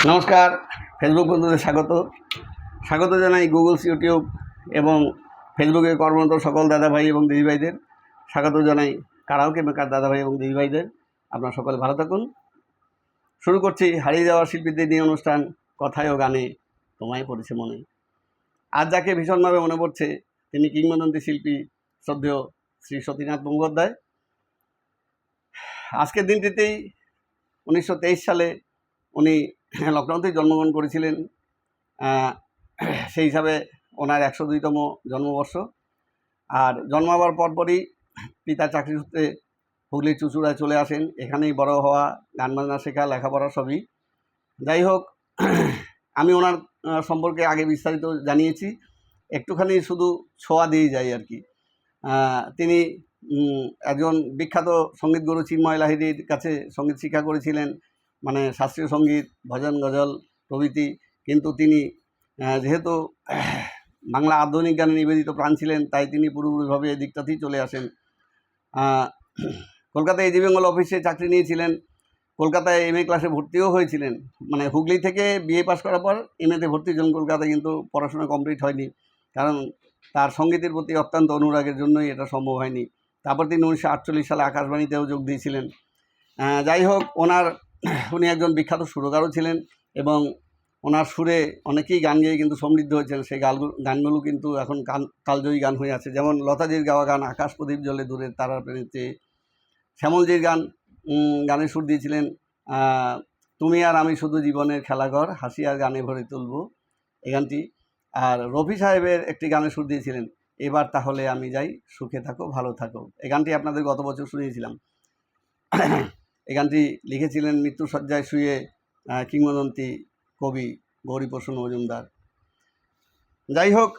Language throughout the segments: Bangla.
নমস্কার, ফেসবুক বন্ধুদের স্বাগত জানাই। গুগলস, ইউটিউব এবং ফেসবুকে কর্মরত সকল দাদাভাই এবং দিদিভাইদের স্বাগত জানাই। কারাওকে মেকার দাদাভাই এবং দিদিভাইদের আপনারা সকলে ভালো থাকুন। শুরু করছি হারিয়ে যাওয়া শিল্পীদের নিয়ে অনুষ্ঠান কথায় ও গানে তোমায় পড়েছে মনে। আজ যাকে ভীষণভাবে মনে পড়ছে তিনি কিংবদন্তি শিল্পী শ্রদ্ধেয় শ্রী সতীনাথ মুখোপাধ্যায়। আজকের দিনটিতেই 1923 সালে উনি লখনৌতেই জন্মগ্রহণ করেছিলেন। সেই হিসাবে ওনার 102তম জন্মবর্ষ। আর জন্মাবার পরপরই পিতা চাকরি সূত্রে হুগলির চুঁচুড়ায় চলে আসেন। এখানেই বড় হওয়া, গান বাজনা শেখা, লেখাপড়া সবই। যাই হোক, আমি ওনার সম্পর্কে আগে বিস্তারিত জানিয়েছি, একটুখানি শুধু ছোঁয়া দিয়ে যাই আর কি। তিনি একজন বিখ্যাত সঙ্গীত গুরু চিন্ময় লাহিড়ীর কাছে সঙ্গীত শিক্ষা করেছিলেন, মানে শাস্ত্রীয় সঙ্গীত, ভজন, গজল প্রভৃতি। কিন্তু তিনি যেহেতু বাংলা আধুনিক গানে নিবেদিত প্রাণ ছিলেন, তাই তিনি পুরোপুরিভাবে এই দিকটাতেই চলে আসেন। কলকাতায় এজি বেঙ্গল অফিসে চাকরি নিয়েছিলেন। কলকাতায় এমএ ক্লাসে ভর্তিও হয়েছিলেন, মানে হুগলি থেকে বিএ পাস করার পর এমএতে ভর্তি হয়েছিলেন কলকাতায়, কিন্তু পড়াশোনা কমপ্লিট হয়নি, কারণ তার সঙ্গীতের প্রতি অত্যন্ত অনুরাগের জন্যই এটা সম্ভব হয়নি। তারপর তিনি 1948 সালে আকাশবাণীতেও যোগ দিয়েছিলেন। যাই হোক, উনি একজন বিখ্যাত সুরকারও ছিলেন এবং ওনার সুরে অনেকেই গান গেয়ে কিন্তু সমৃদ্ধ হয়েছেন। সেই গানগুলো কিন্তু এখন কালজয়ী গান হয়ে আছে, যেমন লতাজির গাওয়া গান আকাশ প্রদীপ জ্বলে দূরের তারার প্রেমে চেয়ে, শ্যামলজির গানে সুর দিয়েছিলেন তুমি আর আমি শুধু জীবনের খেলাঘর, হাসি আর গানে ভরে তুলব, এই গানটি। আর রফি সাহেবের একটি গানে সুর দিয়েছিলেন, এবার তাহলে আমি যাই, সুখে থাকো ভালো থাকো, এই গানটি আপনাদের গত বছর শুনিয়েছিলাম। এই গানটি লিখেছিলেন মৃত্যুশয্যায় শুয়ে কিংবদন্তি কবি গৌরীপ্রসন্ন মজুমদার। যাই হোক,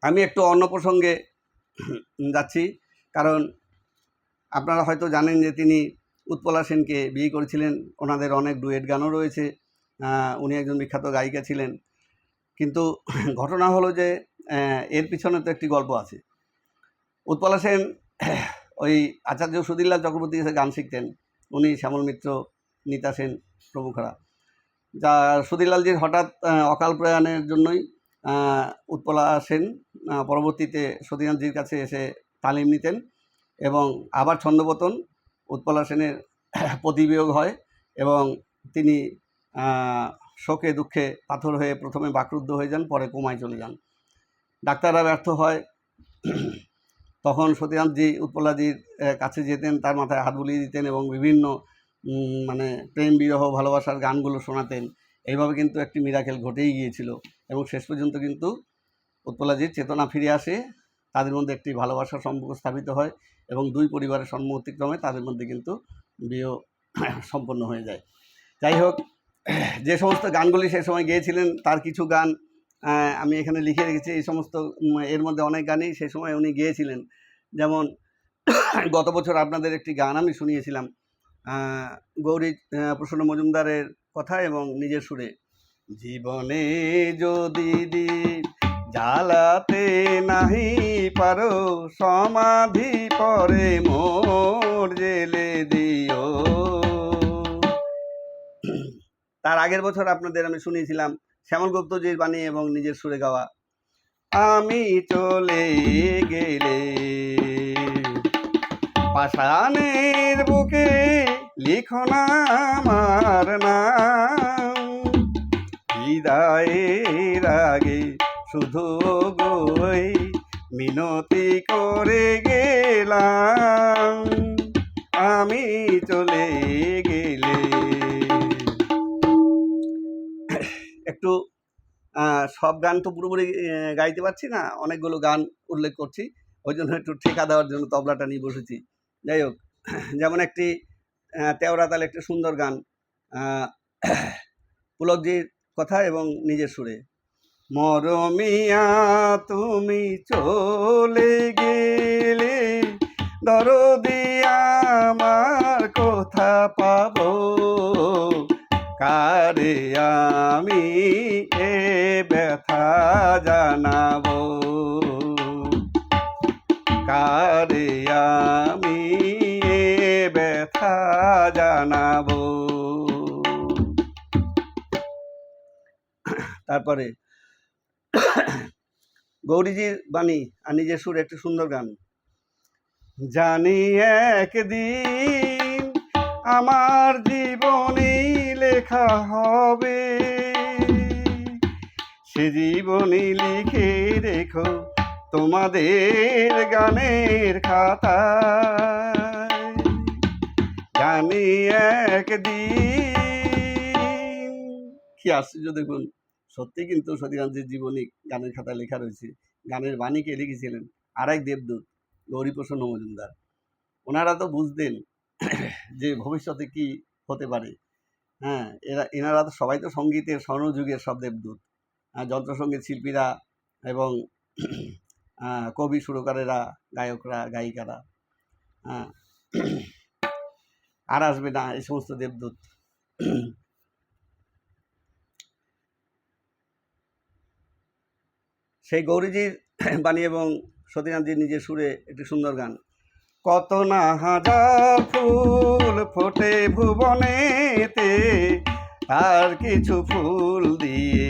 আমি একটু অন্য প্রসঙ্গে যাচ্ছি, কারণ আপনারা হয়তো জানেন যে তিনি উৎপলা সেনকে বিয়ে করেছিলেন। ওনাদের অনেক ডুয়েট গানও রয়েছে। উনি একজন বিখ্যাত গায়িকা ছিলেন। কিন্তু ঘটনা হলো যে এর পিছনে তো একটি গল্প আছে। উৎপলা সেন ওই আচার্য সুধীরলাল চক্রবর্তীর কাছে গান শিখতেন। উনি শ্যামল মিত্র, নিতা সেন প্রমুখরা। যা সুধীরলালজির হঠাৎ অকাল প্রয়াণের জন্যই উৎপলা সেন পরবর্তীতে সতীনাথজির কাছে এসে তালিম নিতেন এবং আবার ছন্দপতন, উৎপলা সেনের প্রতিবিয়োগ হয় এবং তিনি শোকে দুঃখে পাথর হয়ে প্রথমে বাকরুদ্ধ হয়ে যান, পরে কোমায় চলে যান। ডাক্তাররা ব্যর্থ হয়। তখন সতীনাথজি উৎপলাজির কাছে যেতেন, তার মাথায় হাত বুলিয়ে দিতেন এবং বিভিন্ন মানে প্রেম, বিরহ, ভালোবাসার গানগুলো শোনাতেন। এইভাবে কিন্তু একটি মিরাকেল ঘটেই গিয়েছিল এবং শেষ পর্যন্ত কিন্তু উৎপলাজির চেতনা ফিরে আসে, তাদের মধ্যে একটি ভালোবাসার সম্পর্ক স্থাপিত হয় এবং দুই পরিবারের সম্মতিক্রমে তাদের মধ্যে কিন্তু বিয়ে সম্পন্ন হয়ে যায়। যাই হোক, যে সমস্ত গানগুলি সে সময় গেয়েছিলেন তার কিছু গান আমি এখানে লিখে রেখেছি। এই সমস্ত এর মধ্যে অনেক গানই সে সময় উনি গেয়েছিলেন। যেমন গত বছর আপনাদের একটি গান আমি শুনিয়েছিলাম গৌরী প্রসন্ন মজুমদারের কথা এবং নিজের সুরে, জীবনে যদি দ্বীপ জ্বালাতে নাহি পারো, সমাধি পরে মোর জেলে দিও। তার আগের বছর আপনাদের আমি শুনিয়েছিলাম শ্যামল গুপ্তজির বাণী এবং নিজের সুরে গাওয়া, আমি চলে গেলে পাষাণের বুকে লিখো না আমার নাম, বিদায়ের আগে শুধু গই মিনতি করে গেলাম, আমি চলে গেলে। একটু সব গান তো পুরোপুরি গাইতে পারছি না, অনেকগুলো গান উল্লেখ করছি, ওই জন্য একটু ঠেকা দেওয়ার জন্য তবলাটা নিয়ে বসেছি। যাই হোক, যেমন একটি তেওরা তালে একটি সুন্দর গান পুলকজির কথা এবং নিজের সুরে, মরমিয়া তুমি চলে গেলে, দরদি আমার কোথা পাবো, কারে আমি এ ব্যথা জানাবো, কারে আমি এ ব্যথা জানাবো। তারপরে গৌরীজির বাণী আর নিজের সুর একটি সুন্দর গান। জানি একদিন আমার জীবনী লেখা হবে, সে জীবনী লিখে রেখো তোমাদের গানের খাতায়। জানি একদিন, কি আশ্চর্য দেখুন, সত্যি কিন্তু সতীকান্তের জীবনী গানের খাতায় লেখা রয়েছে। গানের বাণীকে লিখেছিলেন আর এক দেবদূত গৌরীপ্রসন্ন মজুমদার। ওনারা তো বুঝতেন যে ভবিষ্যতে কি হতে পারে। হ্যাঁ, এনারা তো সবাই তো সঙ্গীতের স্বর্ণযুগের সব দেবদূত, যন্ত্রসঙ্গীত শিল্পীরা এবং কবি সুরকারেরা, গায়করা, গায়িকারা। হ্যাঁ, আর আসবে না এই সমস্ত দেবদূত। সেই গৌরীজির বাণী এবং সতীনাথজির নিজের সুরে একটি সুন্দর গান। কত না হাজার ফুল ফোটে ভুবনেতে, আর কিছু ফুল দিয়ে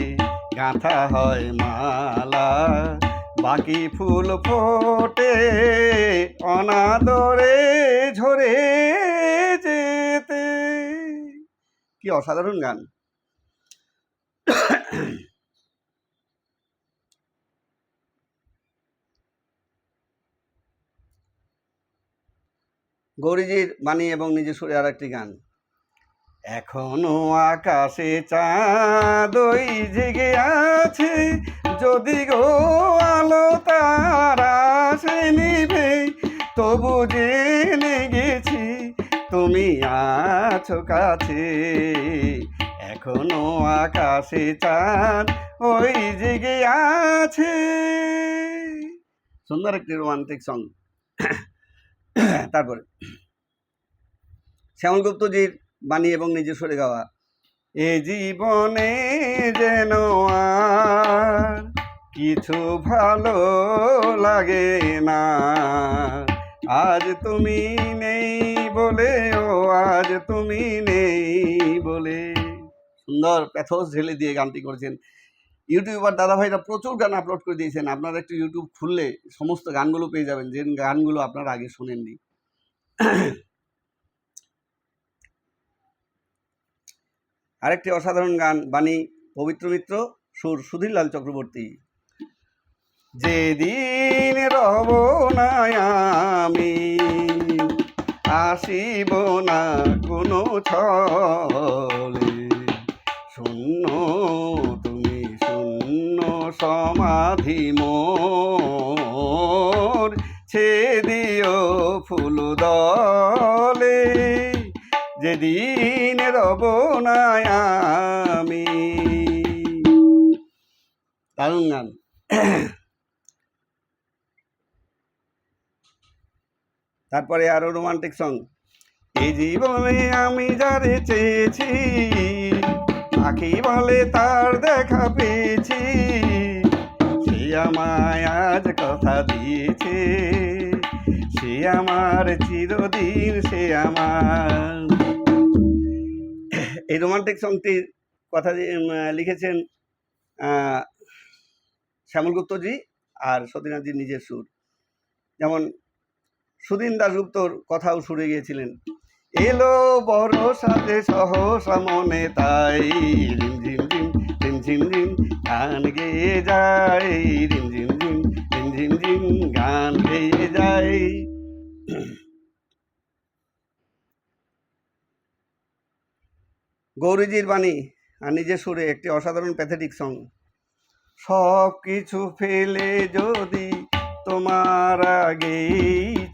গাঁথা হয় মালা, বাকি ফুল ফোটে অনাদরে ঝরে যেতে। কি অসাধারণ গান! গৌরীজির বাণী এবং নিজের সুরে আর একটি গান। এখনো আকাশে চাঁদ ওই জেগে আছে, যদি গো আলো তারা সে নিভে, তবু জেনে গেছি তুমি আছো কাছে। এখনো আকাশে চাঁদ ওই জেগে আছে। সুন্দর একটি রোমান্টিক সং। তারপরে শ্যামল গুপ্তজির বাণী এবং নিজের সুরে গাওয়া। এ জীবনে যেন আর কিছু ভালো লাগে না, আজ তুমি নেই বলে, ও আজ তুমি নেই বলে। সুন্দর প্যাথোস ঢেলে দিয়ে গানটি করেছেন। ইউটিউবার দাদাভাইরা প্রচুর গান আপলোড করে দিয়েছেন। আপনারা একটু ইউটিউব খুললে সমস্ত গানগুলো পেয়ে যাবেন, যে গানগুলো আপনারা আগে শোনেননি। আরেকটি অসাধারণ গান, বাণী পবিত্র মিত্র, সুর সুধীরলাল চক্রবর্তী। যেদিন রব না আমি, আসিব না কোনো ছলে, শূন্য তুমি শূন্য সমাধি মোর, ছেদিও ফুল দলে, যেদিন রব না আমি। দারুণ গান। তারপরে আরো রোমান্টিক সং। এই জীবনে আমি যারে চেয়েছি, আঁখি বলে তার দেখা পেয়েছি, সে আমায় আজ কথা দিয়েছে, সে আমার চিরদিন, সে আমার। এই রোমান্টিক সংটির কথা লিখেছেন শ্যামল গুপ্তজি আর সতীনাথজির নিজের সুর। যেমন সুদিন দাশগুপ্তর কথাও সুরে গিয়েছিলেন। এলো বড় সাথে সহসা মনে তাই, রিমঝিম ঝিম রিমঝিম ঝিম গান গেয়ে যায়, রিমঝিম ঝিম রিমঝিম ঝিম গান গেয়ে যায়। গৌরীজির বাণী আর নিজের সুরে একটি অসাধারণ প্যাথেটিক সং। সব কিছু ফেলে যদি তোমার আগেই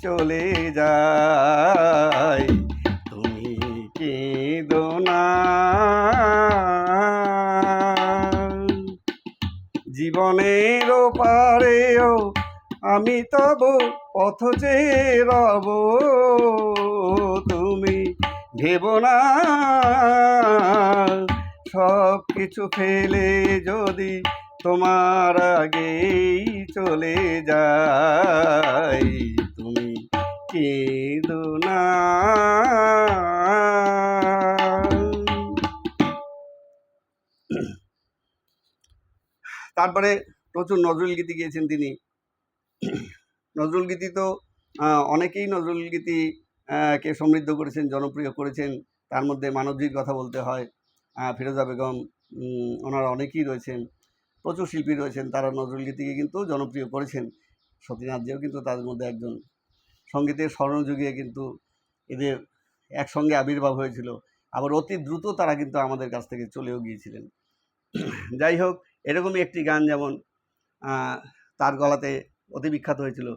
চলে যায়, তুমি কেঁদো না, জীবনের ওপারেও আমি তব পথ চেয়ে রব, তুমি ভেবো না, সব কিছু ফেলে যদি তোমার আগেই চলে যাই, তুমি কেঁদো না। তারপরে প্রচুর নজরুল গীতি গিয়েছেন তিনি। নজরুল গীতি তো অনেকেই নজরুল গীতি কে সমৃদ্ধ করেছেন, জনপ্রিয় করেছেন। তার মধ্যে মানবজির কথা বলতে হয়, ফিরোজা বেগম, ওনারা অনেকেই রয়েছেন, প্রচুর শিল্পী রয়েছেন, তারা নজরুল গীতিকে কিন্তু জনপ্রিয় করেছেন। সতীনাথ জিও কিন্তু তাদের মধ্যে একজন। সঙ্গীতের স্বর্ণযুগে কিন্তু এদের একসঙ্গে আবির্ভাব হয়েছিল, আবার অতি দ্রুত তারা কিন্তু আমাদের কাছ থেকে চলেও গিয়েছিলেন। যাই হোক, এরকমই একটি গান যেমন তার গলাতে অতি বিখ্যাত হয়েছিল,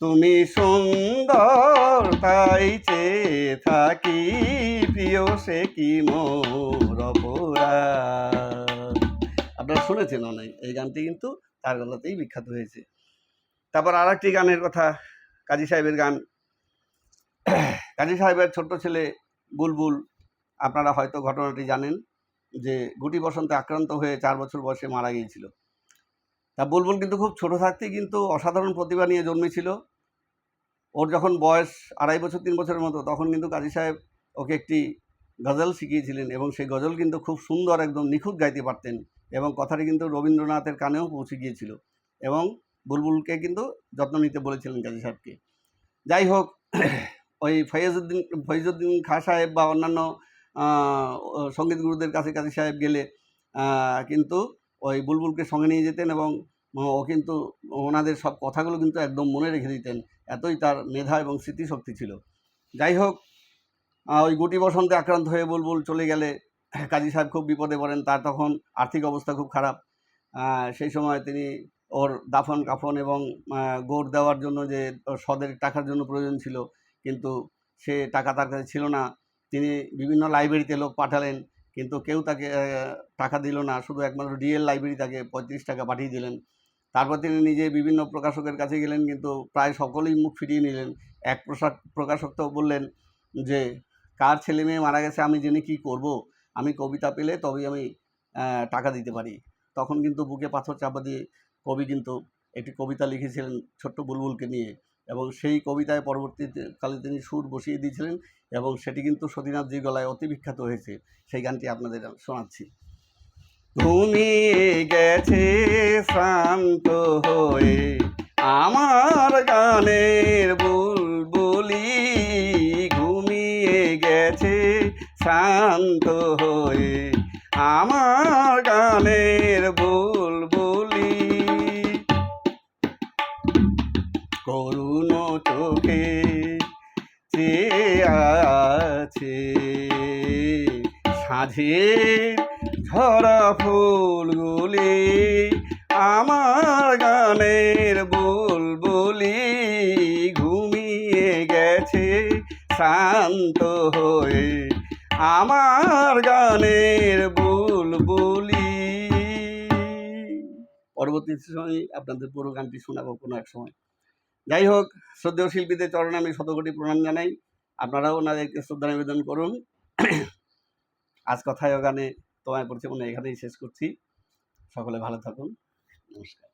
তুমি সুন্দর তাই চেয়ে থাকি প্রিয় সে কি মোর অপরাধ। আপনারা শুনেছেন অনেক, এই গানটি কিন্তু তার গলাতেই বিখ্যাত হয়েছে। তারপর আর একটি গানের কথা, কাজী সাহেবের গান। কাজী সাহেবের ছোট্ট ছেলে বুলবুল, আপনারা হয়তো ঘটনাটি জানেন যে গুটি বসন্তে আক্রান্ত হয়ে 4 বছর বয়সে মারা গিয়েছিল। তা বুলবুল কিন্তু খুব ছোট থাকতেই কিন্তু অসাধারণ প্রতিভা নিয়ে জন্মেছিল। ওর যখন বয়স 2.5 বছর 3 বছরের মতো, তখন কিন্তু কাজী সাহেব ওকে একটি গজল শিখিয়েছিলেন, এবং সেই গজল কিন্তু খুব সুন্দর, একদম নিখুঁত গাইতে পারতেন, এবং কথাটি কিন্তু রবীন্দ্রনাথের কানেও পৌঁছে গিয়েছিল, এবং বুলবুলকে কিন্তু যত্ন নিতে বলেছিলেন কাজী সাহেবকে। যাই হোক, ওই ফয়েজউদ্দিন খাঁ সাহেব বা অন্যান্য সঙ্গীত গুরুদের কাছে কাজী সাহেব গেলে কিন্তু ওই বুলবুলকে সঙ্গে নিয়ে যেতেন, এবং ও কিন্তু ওনাদের সব কথাগুলো কিন্তু একদম মনে রেখে দিতেন, এতই তার মেধা এবং স্মৃতিশক্তি ছিল। যাই হোক, ওই গুটি বসন্তে আক্রান্ত হয়ে বুলবুল চলে গেলে কাজী সাহেব খুব বিপদে পড়েন। তার তখন আর্থিক অবস্থা খুব খারাপ। সেই সময় তিনি ওর দাফন কাফন এবং গোর দেওয়ার জন্য যে সদের টাকার জন্য প্রয়োজন ছিল, কিন্তু সে টাকা তার কাছে ছিল না। তিনি বিভিন্ন লাইব্রেরিতে লোক পাঠালেন, কিন্তু কেউ তাকে টাকা দিল না। শুধু একমাত্র ডিএল লাইব্রেরি তাকে 35 টাকা পাঠিয়ে দিলেন। তারপর তিনি নিজে বিভিন্ন প্রকাশকের কাছে গেলেন, কিন্তু প্রায় সকলেই মুখ ফিরিয়ে নিলেন। এক প্রকাশক তো বললেন যে, কার ছেলে মেয়ে মারা গেছে আমি জেনে কী করব, আমি কবিতা পেলে তবেই আমি টাকা দিতে পারি। তখন কিন্তু বুকে পাথর চাপা দিয়ে কবি কিন্তু একটি কবিতা লিখেছিলেন ছোট্ট বুলবুলকে নিয়ে, এবং সেই কবিতায় পরবর্তীকালে তিনি সুর বসিয়ে দিয়েছিলেন, এবং সেটি কিন্তু সতীনাথজির গলায় অতি বিখ্যাত হয়েছে। সেই গানটি আপনাদের শোনাচ্ছি। ঘুমিয়ে গেছে শান্ত হয়ে আমার গানের বুলবুলি, ঘুমিয়ে গেছে শান্ত হয়ে আমার গানের বুলবুলি, করুণ চোখে চেয়ে আছে সাঁঝের ঝরা ফুলগুলি, আমার গানের বুলবুলি, ঘুমিয়ে গেছে শান্ত হয়ে আমার গানের বুলবুলি। পরবর্তী সময় আপনাদের পুরো গানটি শোনাবো কোনো এক সময়। যাই হোক, শ্রদ্ধেয় শিল্পীদের চরণে আমি শতকোটি প্রণাম জানাই। আপনারাও ওনাদেরকে শ্রদ্ধা নিবেদন করুন। আজ কথায় ও গানে তোমায় পড়ছে মনে এখানেই শেষ করছি। সকলে ভালো থাকুন। নমস্কার।